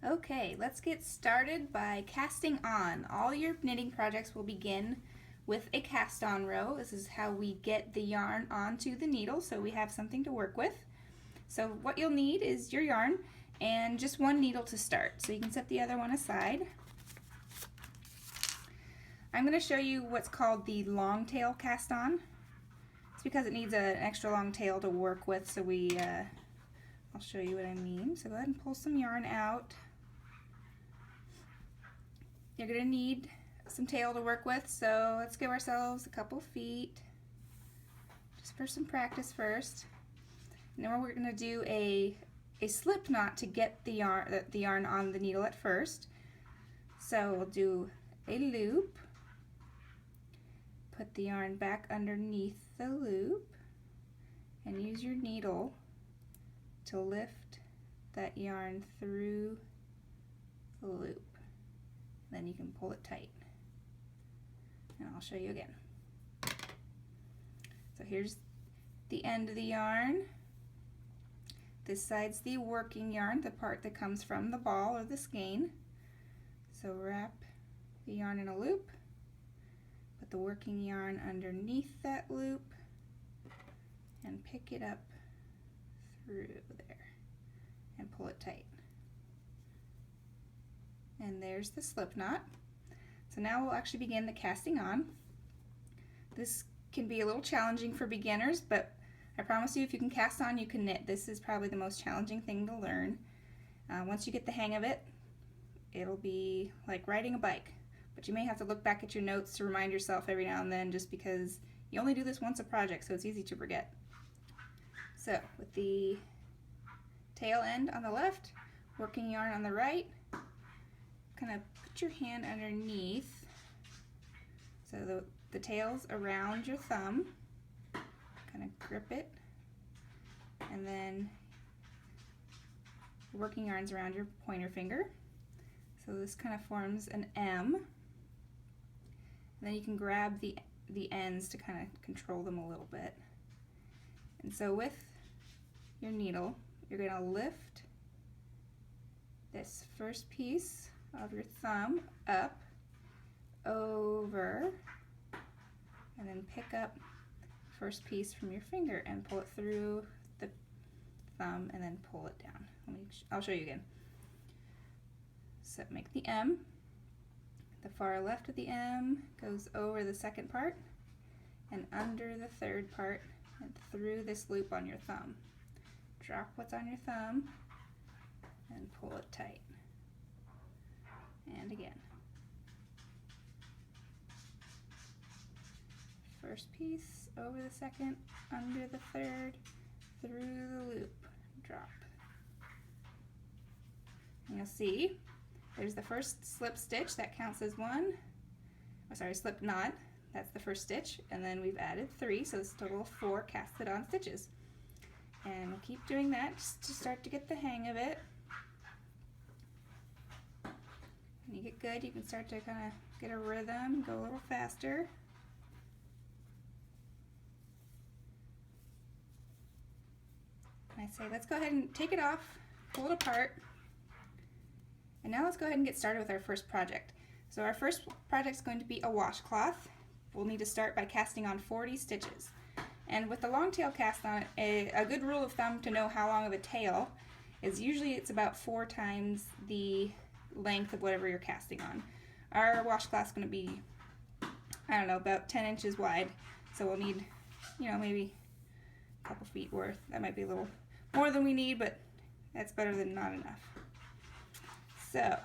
Okay, let's get started by casting on. All your knitting projects will begin with a cast on row. This is how we get the yarn onto the needle so we have something to work with. So what you'll need is your yarn and just one needle to start. So you can set the other one aside. I'm going to show you what's called the long tail cast on. It's because it needs an extra long tail to work with, so I'll show you what I mean. So go ahead and pull some yarn out. You're going to need some tail to work with, so let's give ourselves a couple feet just for some practice first. And then we're going to do a slip knot to get the yarn on the needle at first. So we'll do a loop, put the yarn back underneath the loop, and use your needle to lift that yarn through the loop. Then you can pull it tight. And I'll show you again. So here's the end of the yarn. This side's the working yarn, the part that comes from the ball or the skein. So wrap the yarn in a loop, put the working yarn underneath that loop, and pick it up through there and pull it tight. And there's the slip knot. So now we'll actually begin the casting on. This can be a little challenging for beginners, but I promise you if you can cast on, you can knit. This is probably the most challenging thing to learn. Once you get the hang of it, it'll be like riding a bike. But you may have to look back at your notes to remind yourself every now and then, just because you only do this once a project, so it's easy to forget. So with the tail end on the left, working yarn on the right, kind of put your hand underneath so the tail's around your thumb, kind of grip it, and then working yarn's around your pointer finger. So this kind of forms an M, and then you can grab the ends to kind of control them a little bit. And so with your needle, you're going to lift this first piece of your thumb up, over, and then pick up the first piece from your finger and pull it through the thumb and then pull it down. I'll show you again. So make the M. The far left of the M goes over the second part and under the third part and through this loop on your thumb. Drop what's on your thumb and pull it tight. And again. First piece over the second, under the third, through the loop, drop. And you'll see there's the first slip stitch, that counts as one. Oh, sorry, slip knot, that's the first stitch, and then we've added 3, so it's a total of 4 casted on stitches. And we'll keep doing that just to start to get the hang of it. When you get good, you can start to kind of get a rhythm, go a little faster. And I say, let's go ahead and take it off, pull it apart, and now let's go ahead and get started with our first project. So our first project is going to be a washcloth. We'll need to start by casting on 40 stitches. And with the long tail cast on, a good rule of thumb to know how long of a tail is usually it's about 4 times the length of whatever you're casting on. Our washcloth is going to be, I don't know, about 10 inches wide, so we'll need, maybe a couple feet worth. That might be a little more than we need, but that's better than not enough. So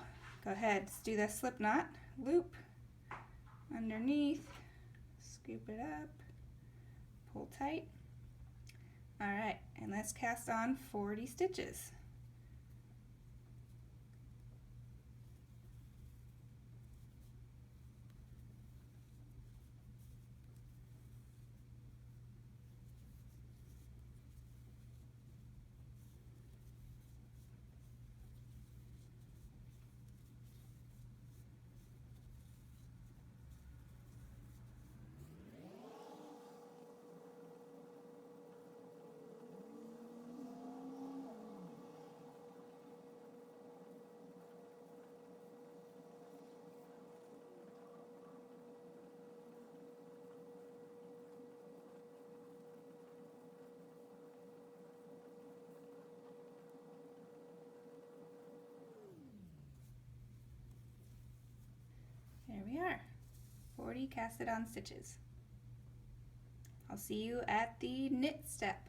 go ahead, let's do the slip knot, loop underneath, scoop it up, pull tight. All right, and let's cast on 40 stitches. 40 casted on stitches. I'll see you at the knit step.